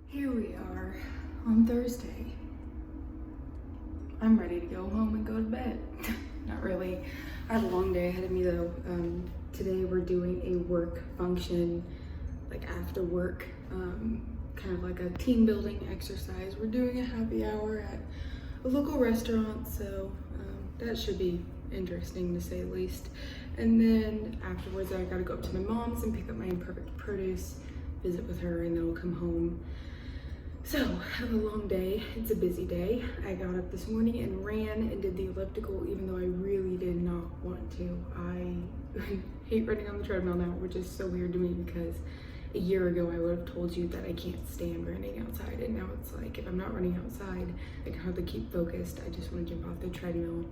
Here we are on Thursday. I'm ready to go home and go to bed. Not really. I have a long day ahead of me though. Today we're doing a work function, like after work, kind of like a team building exercise. We're doing a happy hour at a local restaurant, so that should be interesting to say the least. And then afterwards I gotta go up to my mom's and pick up my imperfect produce, visit with her, and then we'll come home. So, I have a long day. It's a busy day. I got up this morning and ran and did the elliptical even though I really did not want to. I hate running on the treadmill now, which is so weird to me because a year ago I would have told you that I can't stand running outside, and now it's like if I'm not running outside, I can hardly keep focused. I just want to jump off the treadmill.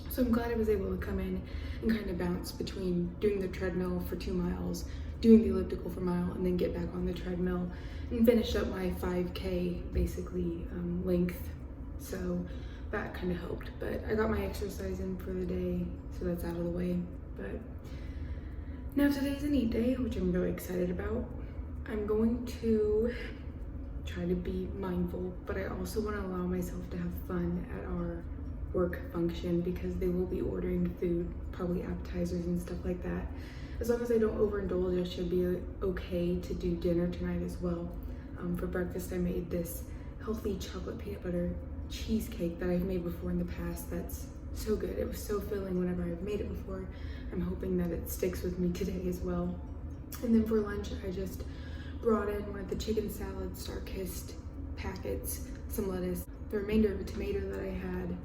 So I'm glad I was able to come in and kind of bounce between doing the treadmill for 2 miles, doing the elliptical for a mile, and then get back on the treadmill and finish up my 5K basically length. So that kind of helped, but I got my exercise in for the day, so that's out of the way. But now today's an eat day, which I'm really excited about. I'm going to try to be mindful, but I also want to allow myself to have fun at our work function because they will be ordering food, probably appetizers and stuff like that. As long as I don't overindulge, I should be okay to do dinner tonight as well. For breakfast, I made this healthy chocolate peanut butter cheesecake that I've made before in the past. That's so good. It was so filling whenever I've made it before. I'm hoping that it sticks with me today as well. And then for lunch, I just brought in one of the chicken salad Star-Kissed packets, some lettuce, the remainder of a tomato that I had.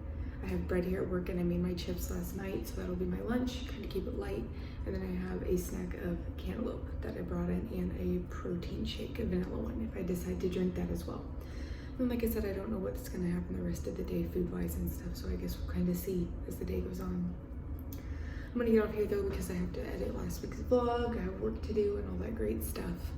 I have bread here at work and I made my chips last night, so that'll be my lunch, kind of keep it light. And then I have a snack of cantaloupe that I brought in and a protein shake, a vanilla one, if I decide to drink that as well. And like I said, I don't know what's gonna happen the rest of the day food-wise and stuff, so I guess we'll kind of see as the day goes on. I'm gonna get off here though because I have to edit last week's vlog, I have work to do and all that great stuff.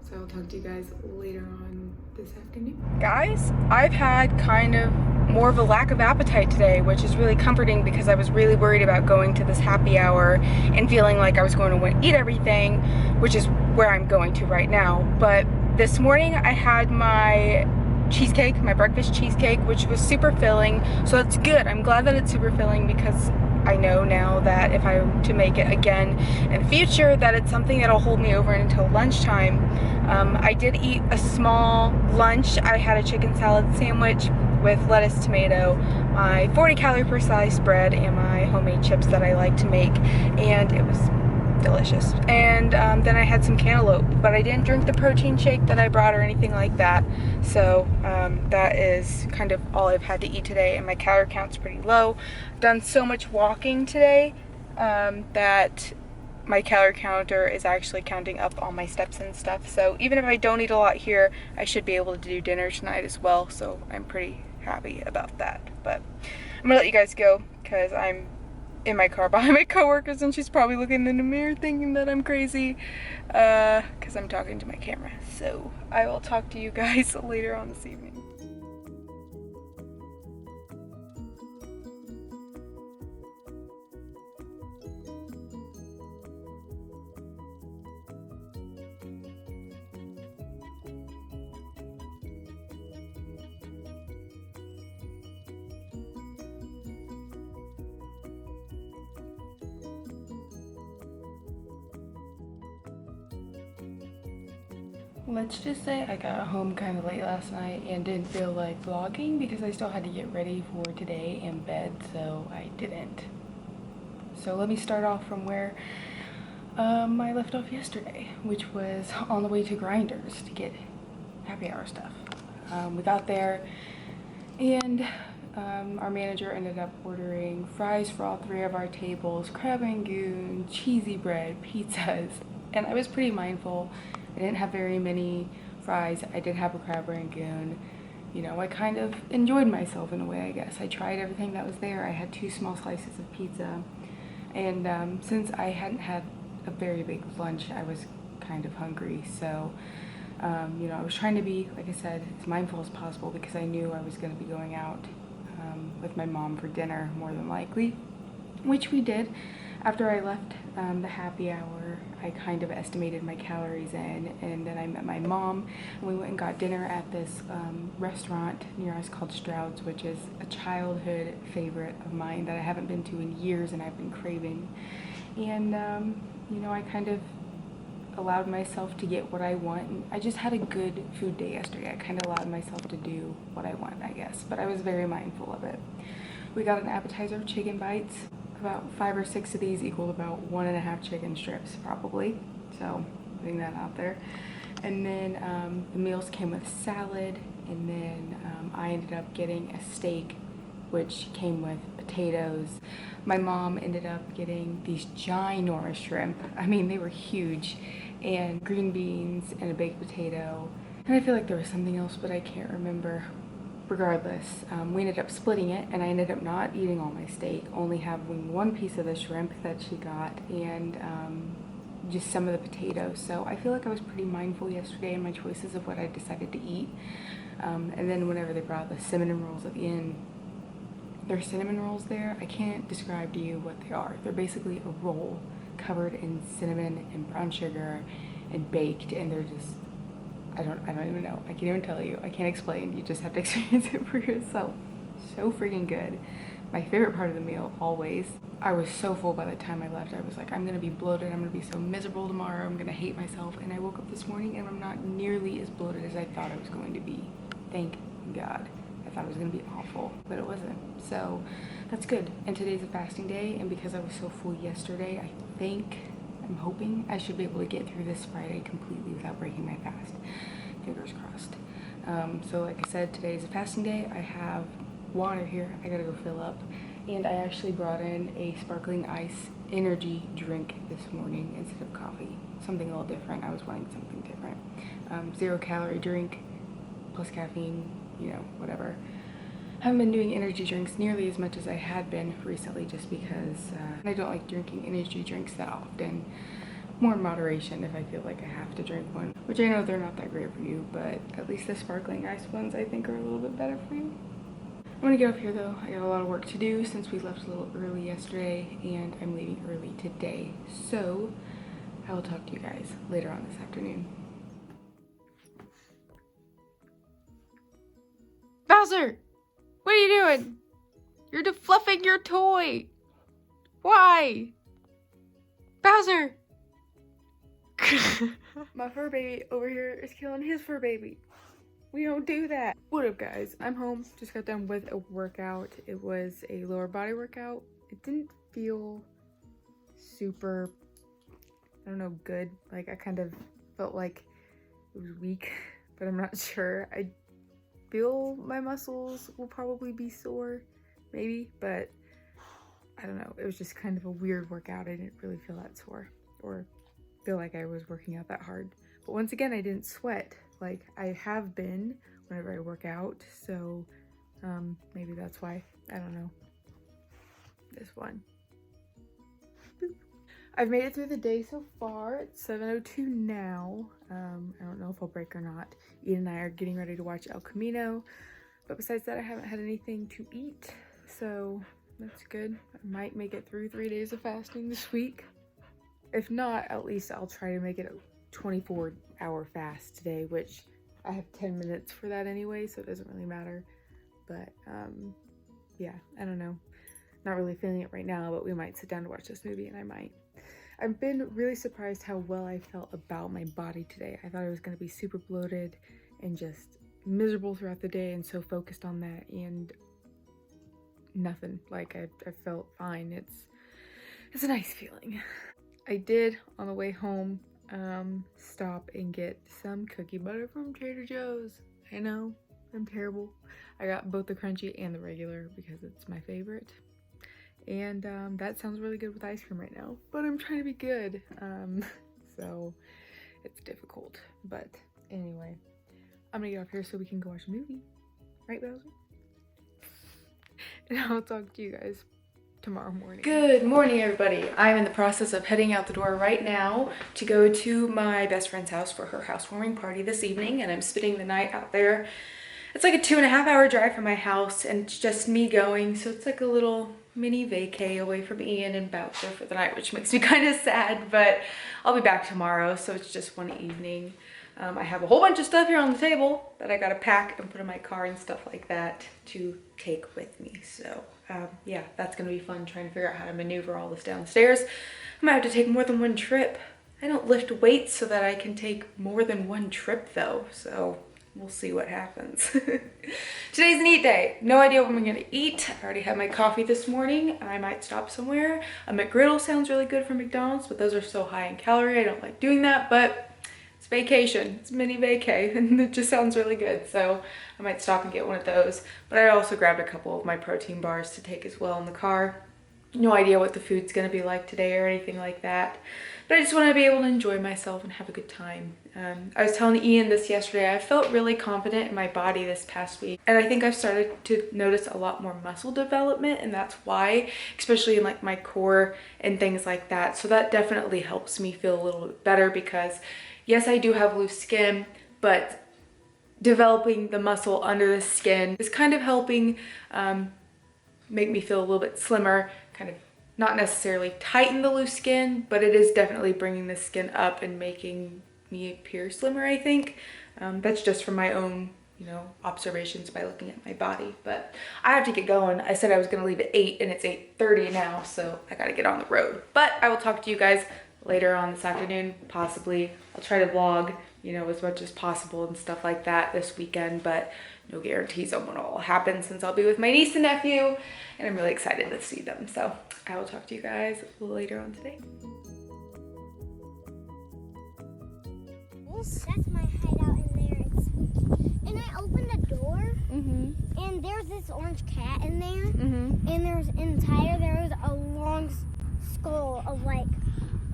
So I'll talk to you guys later on this afternoon. Guys, I've had kind of more of a lack of appetite today, which is really comforting because I was really worried about going to this happy hour and feeling like I was going to eat everything, which is where I'm going to right now. But this morning I had my cheesecake, my breakfast cheesecake, which was super filling, so it's good. I'm glad that it's super filling because I know now that if I were to make it again in the future, that it's something that'll hold me over until lunchtime. I did eat a small lunch. I had a chicken salad sandwich with lettuce, tomato, my 40 calorie per slice bread, and my homemade chips that I like to make, and it was delicious. And then I had some cantaloupe, but I didn't drink the protein shake that I brought or anything like that. So that is kind of all I've had to eat today, and my calorie count's pretty low. I've done so much walking today that my calorie counter is actually counting up all my steps and stuff. So even if I don't eat a lot here, I should be able to do dinner tonight as well. So I'm pretty happy about that. But I'm gonna let you guys go because I'm in my car behind my coworkers and she's probably looking in the mirror thinking that I'm crazy because I'm talking to my camera. So I will talk to you guys later on this evening. Let's just say I got home kind of late last night and didn't feel like vlogging because I still had to get ready for today in bed, so I didn't. So let me start off from where I left off yesterday, which was on the way to Grinders to get happy hour stuff. We got there and our manager ended up ordering fries for all 3 of our tables, crab rangoon, cheesy bread, pizzas, and I was pretty mindful. I didn't have very many fries. I did have a crab rangoon. You know, I kind of enjoyed myself in a way, I guess. I tried everything that was there. I had 2 small slices of pizza. And since I hadn't had a very big lunch, I was kind of hungry. So, you know, I was trying to be, like I said, as mindful as possible because I knew I was going to be going out with my mom for dinner, more than likely, which we did. After I left the happy hour, I kind of estimated my calories in, and then I met my mom, and we went and got dinner at this restaurant near us called Stroud's, which is a childhood favorite of mine that I haven't been to in years and I've been craving. And, you know, I kind of allowed myself to get what I want. And I just had a good food day yesterday. I kind of allowed myself to do what I want, I guess, but I was very mindful of it. We got an appetizer of chicken bites. About 5 or 6 of these equaled about 1.5 chicken strips, probably. So, putting that out there. And then the meals came with salad, and then I ended up getting a steak, which came with potatoes. My mom ended up getting these ginormous shrimp. I mean, they were huge, and green beans and a baked potato. And I feel like there was something else, but I can't remember. Regardless, we ended up splitting it, and I ended up not eating all my steak, only having one piece of the shrimp that she got, and just some of the potatoes. So I feel like I was pretty mindful yesterday in my choices of what I decided to eat. And then whenever they brought the cinnamon rolls at the end, there's cinnamon rolls there. I can't describe to you what they are. They're basically a roll covered in cinnamon and brown sugar and baked, and they're just, I don't even know. I can't even tell you. I can't explain. You just have to experience it for yourself. So freaking good. My favorite part of the meal, always. I was so full by the time I left. I was like, I'm gonna be bloated. I'm gonna be so miserable tomorrow. I'm gonna hate myself. And I woke up this morning and I'm not nearly as bloated as I thought I was going to be. Thank God. I thought it was gonna be awful, but it wasn't. So that's good. And today's a fasting day, and because I was so full yesterday, I'm hoping I should be able to get through this Friday completely without breaking my fast. Fingers crossed. So like I said, today is a fasting day. I have water here. I gotta go fill up. And I actually brought in a sparkling ice energy drink this morning instead of coffee. Something a little different. I was wanting something different. 0 calorie drink, plus caffeine, you know, whatever. I haven't been doing energy drinks nearly as much as I had been recently, just because I don't like drinking energy drinks that often. More in moderation if I feel like I have to drink one, which I know they're not that great for you, but at least the sparkling ice ones I think are a little bit better for you. I'm gonna get up here though. I got a lot of work to do since we left a little early yesterday, and I'm leaving early today. So I will talk to you guys later on this afternoon. Bowser! What are you doing? You're defluffing your toy. Why? Bowser! My fur baby over here is killing his fur baby. We don't do that. What up, guys? I'm home. Just got done with a workout. It was a lower body workout. It didn't feel super, I don't know, good. Like, I kind of felt like it was weak, but I'm not sure. I feel my muscles will probably be sore, maybe, but I don't know. It was just kind of a weird workout. I didn't really feel that sore or feel like I was working out that hard. But once again, I didn't sweat like I have been whenever I work out, so maybe that's why. I don't know. This one. Boop. I've made it through the day so far. It's 7:02 now. I don't know if I'll break or not. Ian and I are getting ready to watch El Camino, but besides that, I haven't had anything to eat, so that's good. I might make it through 3 days of fasting this week. If not, at least I'll try to make it a 24-hour fast today, which I have 10 minutes for that anyway, so it doesn't really matter. But yeah, I don't know. Not really feeling it right now, but we might sit down to watch this movie, and I might. I've been really surprised how well I felt about my body today. I thought I was going to be super bloated and just miserable throughout the day and so focused on that, and nothing. Like, I felt fine. It's a nice feeling. I did, on the way home, stop and get some cookie butter from Trader Joe's. I know, I'm terrible. I got both the crunchy and the regular because it's my favorite. And that sounds really good with ice cream right now, but I'm trying to be good. So it's difficult. But anyway, I'm gonna get off here so we can go watch a movie. Right, Bowser? And I'll talk to you guys tomorrow morning. Good morning, everybody. I'm in the process of heading out the door right now to go to my best friend's house for her housewarming party this evening, and I'm spending the night out there. It's like a 2.5-hour drive from my house, and it's just me going, so it's like a little mini vacay away from Ian and Bowser for the night, which makes me kind of sad, but I'll be back tomorrow, so it's just one evening. I have a whole bunch of stuff here on the table that I gotta pack and put in my car and stuff like that to take with me. So yeah, that's gonna be fun, trying to figure out how to maneuver all this downstairs. I might have to take more than one trip. I don't lift weights so that I can take more than one trip though, so we'll see what happens. Today's an eat day. No idea what I'm gonna eat. I already had my coffee this morning. I might stop somewhere. A McGriddle sounds really good from McDonald's, but those are so high in calorie. I don't like doing that, but it's vacation. It's mini vacay, and it just sounds really good. So I might stop and get one of those. But I also grabbed a couple of my protein bars to take as well in the car. No idea what the food's gonna be like today or anything like that. But I just want to be able to enjoy myself and have a good time. I was telling Ian this yesterday, I felt really confident in my body this past week. And I think I've started to notice a lot more muscle development, and that's why, especially in like my core and things like that. So that definitely helps me feel a little bit better because yes, I do have loose skin, but developing the muscle under the skin is kind of helping make me feel a little bit slimmer, kind of not necessarily tighten the loose skin, but it is definitely bringing the skin up and making me appear slimmer, I think. That's just from my own, observations by looking at my body. But I have to get going. I said I was gonna leave at 8 and it's 8:30 now, so I gotta get on the road. But I will talk to you guys later on this afternoon, possibly. I'll try to vlog, as much as possible and stuff like that this weekend, but no guarantees on when it will happen since I'll be with my niece and nephew, and I'm really excited to see them. So I will talk to you guys later on today. That's my hideout in there. It's spooky. And I opened the door, and there's this orange cat in there, and there's inside there was a long skull of like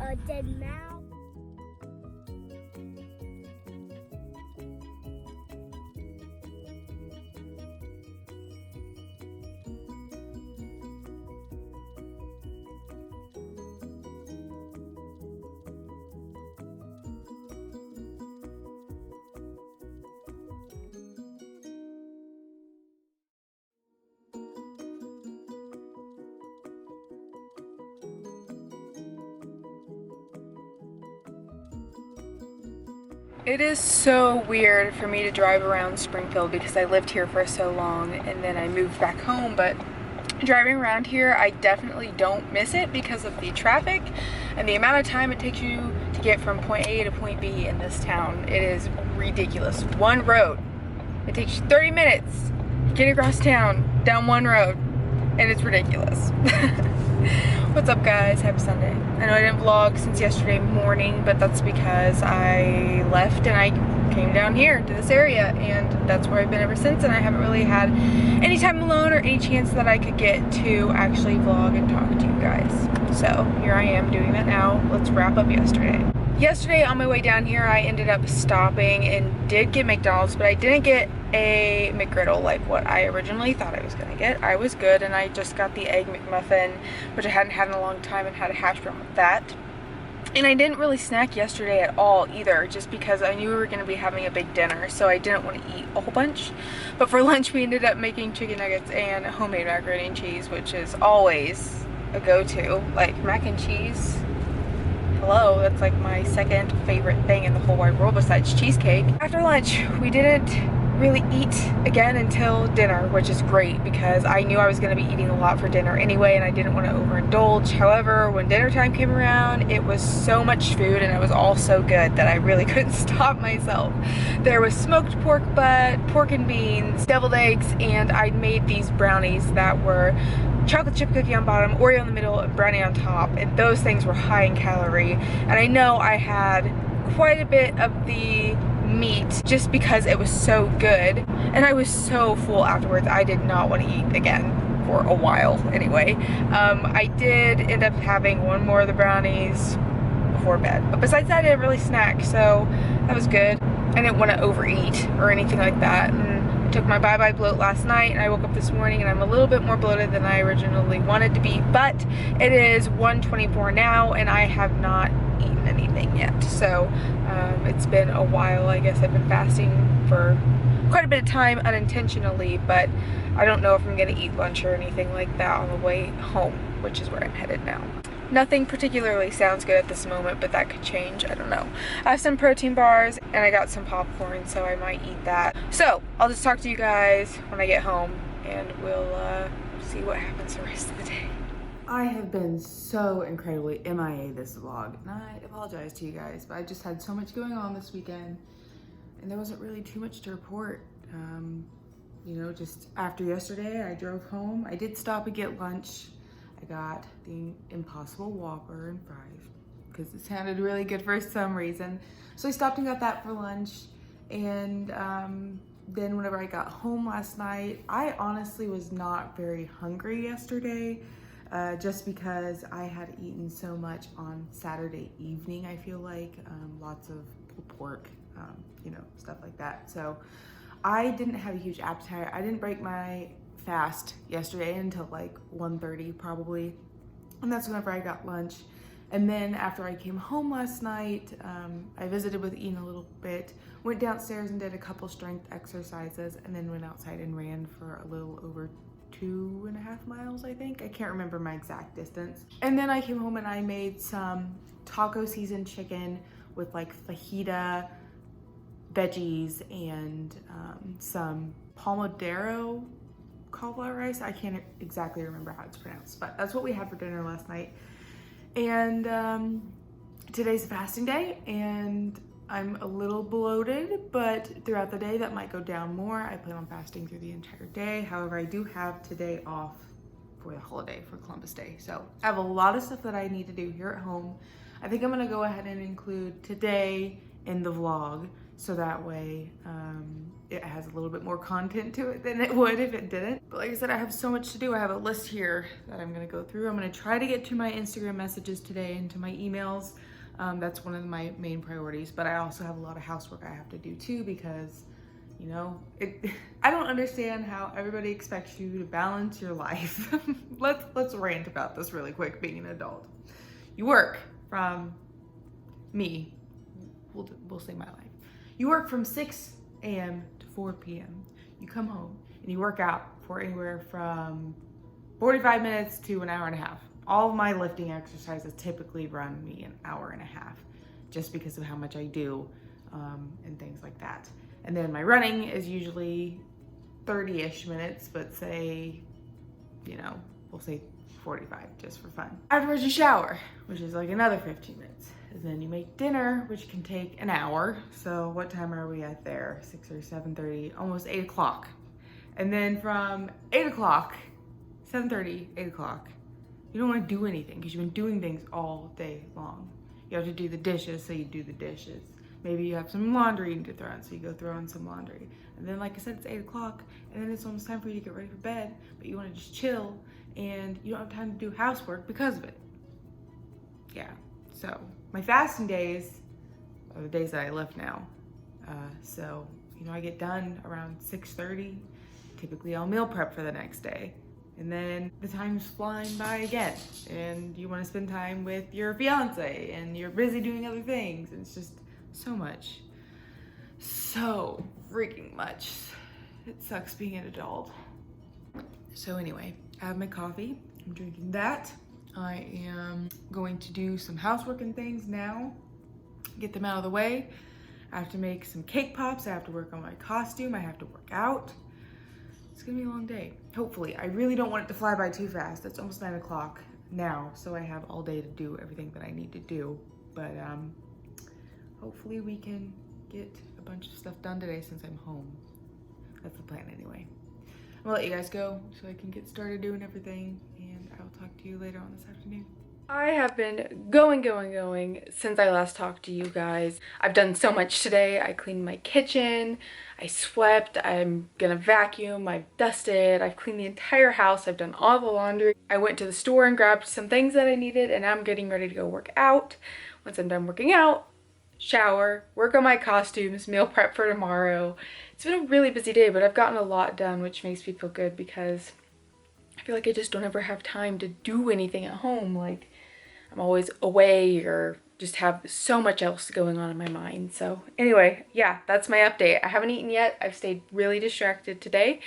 a dead mouse. It is so weird for me to drive around Springfield because I lived here for so long and then I moved back home, but driving around here, I definitely don't miss it because of the traffic and the amount of time it takes you to get from point A to point B in this town. It is ridiculous. One road, it takes you 30 minutes to get across town down one road, and it's ridiculous. What's up, guys? Happy Sunday. I know I didn't vlog since yesterday morning, but that's because I left and I came down here to this area, and that's where I've been ever since, and I haven't really had any time alone or any chance that I could get to actually vlog and talk to you guys. So here I am doing that now. Let's wrap up yesterday. Yesterday on my way down here, I ended up stopping and did get McDonald's, but I didn't get a McGriddle like what I originally thought I was gonna get. I was good, and I just got the Egg McMuffin, which I hadn't had in a long time, and had a hash brown with that. And I didn't really snack yesterday at all either, just because I knew we were gonna be having a big dinner, so I didn't want to eat a whole bunch. But for lunch, we ended up making chicken nuggets and homemade macaroni and cheese, which is always a go-to. Like mac and cheese, hello, that's like my second favorite thing in the whole wide world besides cheesecake. After lunch, we didn't really eat again until dinner, which is great because I knew I was going to be eating a lot for dinner anyway, and I didn't want to overindulge. However, when dinner time came around, it was so much food and it was all so good that I really couldn't stop myself. There was smoked pork butt, pork and beans, deviled eggs, and I made these brownies that were chocolate chip cookie on bottom, Oreo in the middle, and brownie on top, and those things were high in calorie. And I know I had quite a bit of the meat just because it was so good, and I was so full afterwards. I did not want to eat again for a while anyway. I did end up having one more of the brownies before bed, but besides that I didn't really snack, so that was good. I didn't want to overeat or anything like that, and I took my bye-bye bloat last night, and I woke up this morning and I'm a little bit more bloated than I originally wanted to be, but it is 1:24 now and I have not eaten anything yet. So it's been a while. I guess I've been fasting for for quite a bit of time unintentionally, but I don't know if I'm gonna eat lunch or anything like that on the way home, which is where I'm headed now. Nothing particularly sounds good at this moment, but that could change, I don't know. I have some protein bars and I got some popcorn, so I might eat that. So I'll just talk to you guys when I get home, and we'll see what happens the rest of the day. I have been so incredibly MIA this vlog, and I apologize to you guys, but I just had so much going on this weekend, and there wasn't really too much to report. You know, just after yesterday, I drove home. I did stop and get lunch. I got the Impossible Whopper and fries because it sounded really good for some reason. So I stopped and got that for lunch, and then whenever I got home last night, I honestly was not very hungry yesterday. Just because I had eaten so much on Saturday evening, I feel like, lots of pulled pork, you know, stuff like that. So I didn't have a huge appetite. I didn't break my fast yesterday until like 1:30 probably. And that's whenever I got lunch. And then after I came home last night, I visited with Ian a little bit, went downstairs and did a couple strength exercises, and then went outside and ran for a little over 2.5 miles, I think. I can't remember my exact distance. And then I came home and I made some taco seasoned chicken with like fajita, veggies, and some pomodoro cauliflower rice. I can't exactly remember how it's pronounced, but that's what we had for dinner last night. And today's a fasting day, and I'm a little bloated, but throughout the day that might go down more. I plan on fasting through the entire day. However, I do have today off for the holiday, for Columbus Day. So I have a lot of stuff that I need to do here at home. I think I'm gonna go ahead and include today in the vlog, so that way it has a little bit more content to it than it would if it didn't. But like I said, I have so much to do. I have a list here that I'm gonna go through. I'm gonna try to get to my Instagram messages today and to my emails. That's one of my main priorities, but I also have a lot of housework I have to do too, because, you know, I don't understand how everybody expects you to balance your life. Let's rant about this really quick, being an adult. You work from we'll say my life. You work from 6 a.m. to 4 p.m. You come home and you work out for anywhere from 45 minutes to an hour and a half. All of my lifting exercises typically run me an hour and a half, just because of how much I do and things like that. And then my running is usually 30-ish minutes, but say, you know, we'll say 45 just for fun. Afterwards you shower, which is like another 15 minutes. And then you make dinner, which can take an hour. So what time are we at there? 6 or 7:30, almost 8 o'clock. And then from 8 o'clock, 7:30, 8 o'clock, you don't want to do anything because you've been doing things all day long. You have to do the dishes, so you do the dishes. Maybe you have some laundry you need to throw in, so you go throw in some laundry. And then, like I said, it's 8 o'clock, and then it's almost time for you to get ready for bed, but you want to just chill, and you don't have time to do housework because of it. Yeah, so my fasting days are the days that I lift now. So, you know, I get done around 6:30. Typically, I'll meal prep for the next day. And then the time's flying by again, and you want to spend time with your fiance, and you're busy doing other things, and it's just so much. So freaking much. It sucks being an adult. So anyway, I have my coffee. I'm drinking that. I am going to do some housework and things now, get them out of the way. I have to make some cake pops. I have to work on my costume. I have to work out. It's gonna be a long day, hopefully. I really don't want it to fly by too fast. It's almost 9 o'clock now, so I have all day to do everything that I need to do. But hopefully we can get a bunch of stuff done today since I'm home. That's the plan anyway. I'm gonna let you guys go so I can get started doing everything, and I will talk to you later on this afternoon. I have been going since I last talked to you guys. I've done so much today. I cleaned my kitchen, I swept, I'm gonna vacuum, I've dusted, I've cleaned the entire house, I've done all the laundry. I went to the store and grabbed some things that I needed, and I'm getting ready to go work out. Once I'm done working out, shower, work on my costumes, meal prep for tomorrow. It's been a really busy day, but I've gotten a lot done, which makes me feel good because I feel like I just don't ever have time to do anything at home. Like, I'm always away or just have so much else going on in my mind. So anyway, yeah, that's my update. I haven't eaten yet. I've stayed really distracted today,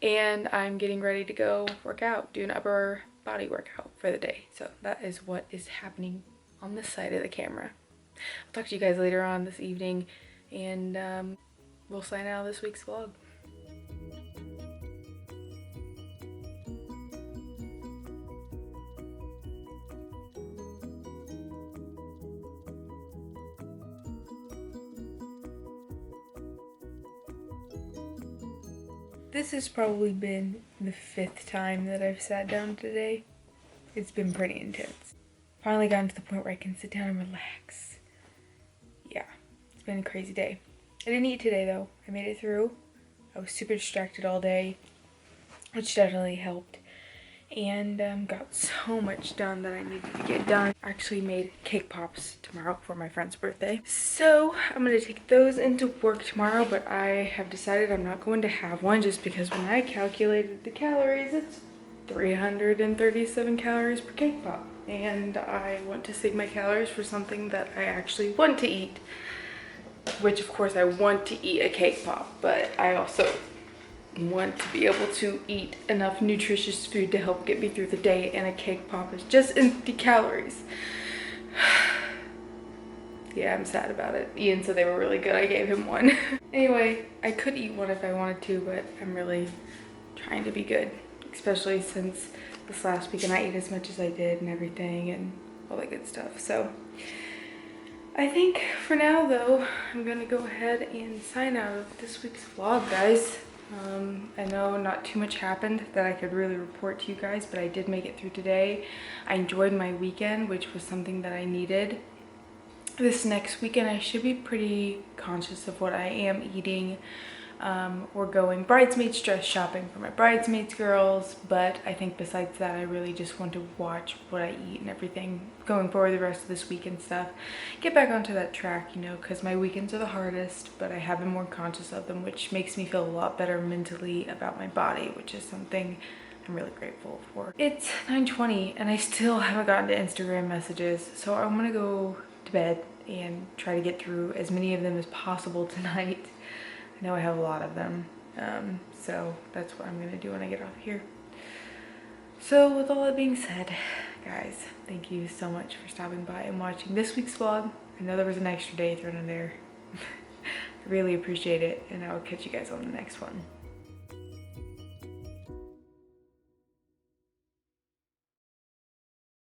and I'm getting ready to go work out, do an upper body workout for the day. So that is what is happening on this side of the camera. I'll talk to you guys later on this evening, and we'll sign out this week's vlog. This has probably been the 5th time that I've sat down today. It's been pretty intense. Finally gotten to the point where I can sit down and relax. Yeah, it's been a crazy day. I didn't eat today though. I made it through. I was super distracted all day, which definitely helped. And got so much done that I needed to get done. I actually made cake pops tomorrow for my friend's birthday. So I'm gonna take those into work tomorrow, but I have decided I'm not going to have one just because when I calculated the calories, it's 337 calories per cake pop. And I want to save my calories for something that I actually want to eat. Which of course I want to eat a cake pop, but I also want to be able to eat enough nutritious food to help get me through the day, and a cake pop is just empty calories. Yeah, I'm sad about it. Ian said they were really good. I gave him one. Anyway, I could eat one if I wanted to, but I'm really trying to be good, especially since this last weekend I ate as much as I did and everything and all that good stuff. So I think for now though, I'm gonna go ahead and sign out of this week's vlog, guys. I know not too much happened that I could really report to you guys, but I did make it through today. I enjoyed my weekend, which was something that I needed. This next weekend I should be pretty conscious of what I am eating. We're going bridesmaids dress shopping for my bridesmaids girls, but I think besides that I really just want to watch what I eat and everything going forward the rest of this week and stuff. Get back onto that track, you know, because my weekends are the hardest, but I have been more conscious of them, which makes me feel a lot better mentally about my body, which is something I'm really grateful for. It's 9:20 and I still haven't gotten to Instagram messages, so I'm gonna go to bed and try to get through as many of them as possible tonight. I know I have a lot of them, so that's what I'm gonna do when I get off here. So with all that being said, guys, thank you so much for stopping by and watching this week's vlog. I know there was an extra day thrown in there. I really appreciate it, and I will catch you guys on the next one.